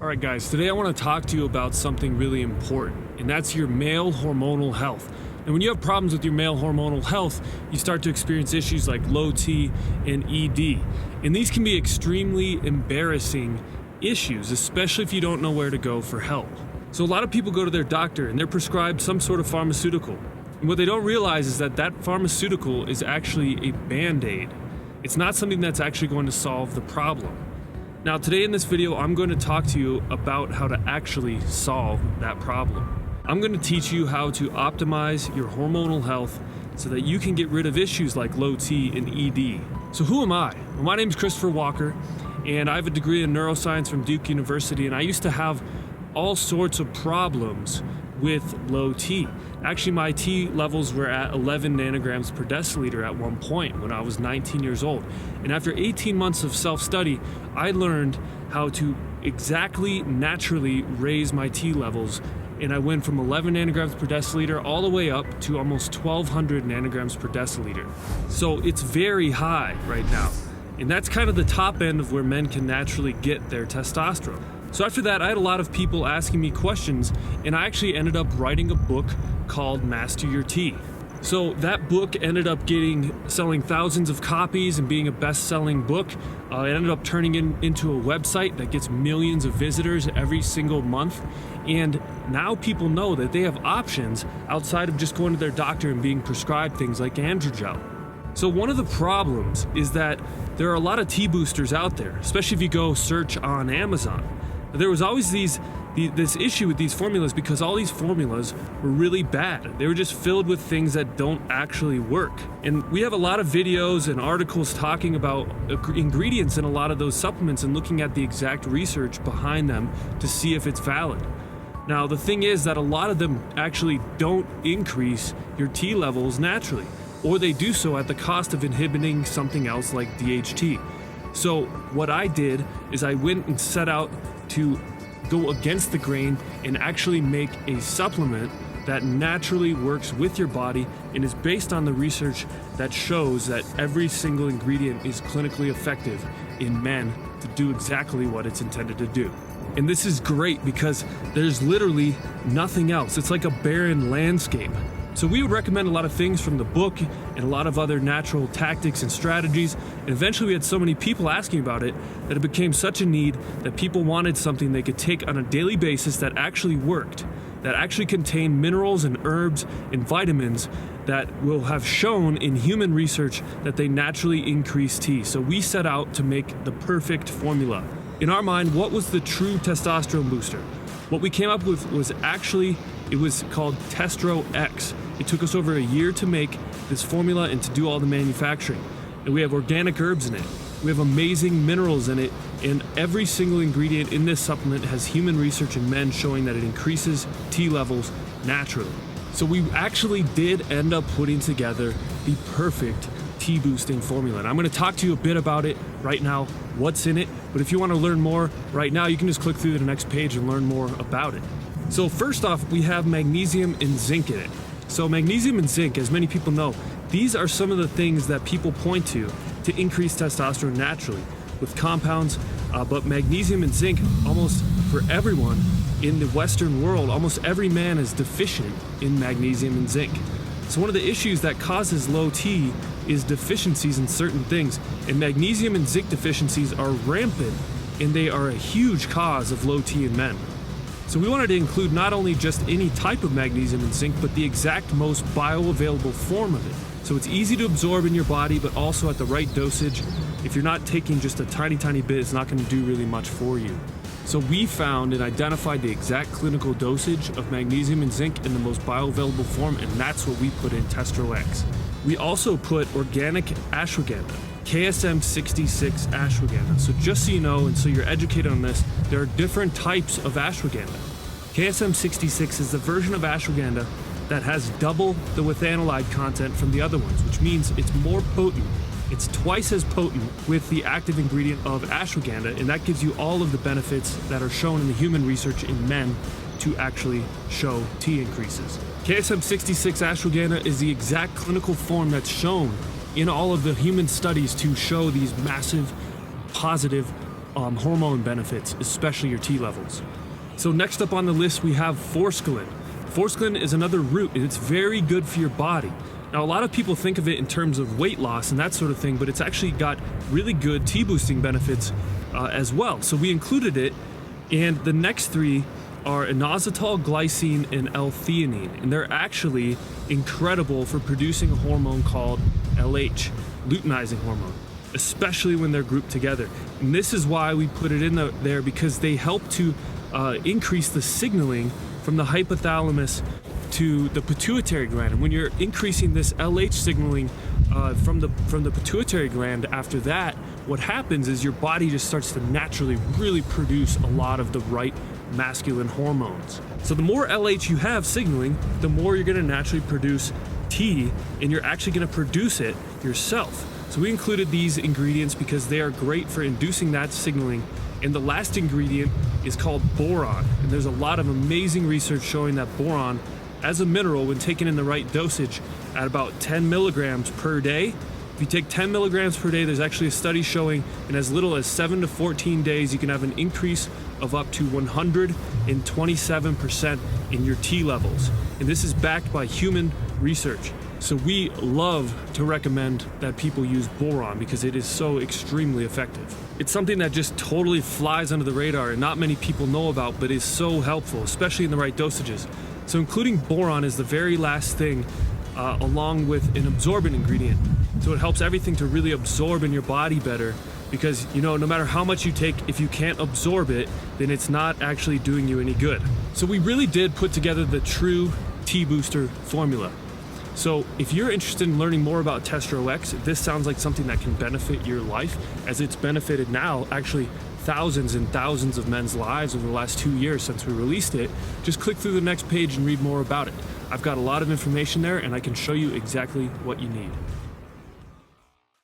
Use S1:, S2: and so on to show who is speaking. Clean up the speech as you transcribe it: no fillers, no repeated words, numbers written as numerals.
S1: Alright guys, today I want to talk to you about something really important, and that's your male hormonal health. And when you have problems with your male hormonal health, you start to experience issues like low T and ED. And these can be extremely embarrassing issues, especially if you don't know where to go for help. So a lot of people go to their doctor and they're prescribed some sort of pharmaceutical. And what they don't realize is that that pharmaceutical is actually a band-aid. It's not something that's actually going to solve the problem. Now today in this video, I'm going to talk to you about how to actually solve that problem. I'm going to teach you how to optimize your hormonal health so that you can get rid of issues like low T and ED. So who am I? Well, my name is Christopher Walker, and I have a degree in neuroscience from Duke University, and I used to have all sorts of problems with low T. Actually, my T levels were at 11 nanograms per deciliter at one point when I was 19 years old. And after 18 months of self-study, I learned how to exactly naturally raise my T levels, and I went from 11 nanograms per deciliter all the way up to almost 1200 nanograms per deciliter. So it's very high right now. And that's kind of the top end of where men can naturally get their testosterone. So after that, I had a lot of people asking me questions, and I actually ended up writing a book called Master Your T. So that book ended up selling thousands of copies and being a best-selling book. It ended up turning into a website that gets millions of visitors every single month. And now people know that they have options outside of just going to their doctor and being prescribed things like androgel. So one of the problems is that there are a lot of T boosters out there, especially if you go search on Amazon. There was always this issue with these formulas because all these formulas were really bad. They were just filled with things that don't actually work. And we have a lot of videos and articles talking about ingredients in a lot of those supplements and looking at the exact research behind them to see if it's valid. Now, the thing is that a lot of them actually don't increase your T levels naturally, or they do so at the cost of inhibiting something else like DHT. So what I did is I went and set out to go against the grain and actually make a supplement that naturally works with your body and is based on the research that shows that every single ingredient is clinically effective in men to do exactly what it's intended to do. And this is great because there's literally nothing else. It's like a barren landscape. So we would recommend a lot of things from the book and a lot of other natural tactics and strategies. And eventually we had so many people asking about it that it became such a need that people wanted something they could take on a daily basis that actually worked, that actually contained minerals and herbs and vitamins that will have shown in human research that they naturally increase T. So we set out to make the perfect formula. In our mind, what was the true testosterone booster? What we came up with was it was called Testro-X. It took us over a year to make this formula and to do all the manufacturing. And we have organic herbs in it. We have amazing minerals in it, and every single ingredient in this supplement has human research in men showing that it increases T levels naturally. So we actually did end up putting together the perfect T boosting formula. And I'm going to talk to you a bit about it right now, what's in it. But if you want to learn more right now, you can just click through to the next page and learn more about it. So first off, we have magnesium and zinc in it. So magnesium and zinc, as many people know, these are some of the things that people point to increase testosterone naturally with compounds, but magnesium and zinc, almost for everyone in the Western world, almost every man is deficient in magnesium and zinc. So one of the issues that causes low T is deficiencies in certain things, and magnesium and zinc deficiencies are rampant, and they are a huge cause of low T in men. So we wanted to include not only just any type of magnesium and zinc, but the exact most bioavailable form of it. So it's easy to absorb in your body, but also at the right dosage. If you're not taking just a tiny bit, it's not going to do really much for you. So we found and identified the exact clinical dosage of magnesium and zinc in the most bioavailable form, and that's what we put in Testro-X. We also put organic ashwagandha, KSM 66 ashwagandha. So just so you know, and so you're educated on this, there are different types of ashwagandha. KSM 66 is the version of ashwagandha that has double the withanolide content from the other ones, which means it's more potent. It's twice as potent with the active ingredient of ashwagandha, and that gives you all of the benefits that are shown in the human research in men to actually show T increases. KSM 66 ashwagandha is the exact clinical form that's shown in all of the human studies to show these massive positive hormone benefits, especially your T levels. So next up on the list, we have FORSKOLIN. FORSKOLIN is another root, and it's very good for your body. Now, a lot of people think of it in terms of weight loss and that sort of thing, but it's actually got really good T-boosting benefits as well. So we included it, and the next three are inositol, glycine, and L-theanine, and they're actually incredible for producing a hormone called LH, luteinizing hormone, especially when they're grouped together. And this is why we put it in there, because they help to increase the signaling from the hypothalamus to the pituitary gland. And when you're increasing this LH signaling from the pituitary gland, after that, what happens is your body just starts to naturally really produce a lot of the right masculine hormones. So the more LH you have signaling, the more you're going to naturally produce T, and you're actually going to produce it yourself. So we included these ingredients because they are great for inducing that signaling. And the last ingredient is called boron. And there's a lot of amazing research showing that boron, as a mineral, when taken in the right dosage at about 10 milligrams per day, if you take 10 milligrams per day, there's actually a study showing in as little as 7 to 14 days, you can have an increase of up to 127% in your T levels. And this is backed by human research. So we love to recommend that people use boron because it is so extremely effective. It's something that just totally flies under the radar and not many people know about, but is so helpful, especially in the right dosages. So including boron is the very last thing, along with an absorbent ingredient. So it helps everything to really absorb in your body better, because no matter how much you take, if you can't absorb it, then it's not actually doing you any good. So we really did put together the true T-booster formula. So if you're interested in learning more about Testro-X, this sounds like something that can benefit your life, as it's benefited now actually thousands and thousands of men's lives over the last 2 years since we released it. Just click through the next page and read more about it. I've got a lot of information there, and I can show you exactly what you need.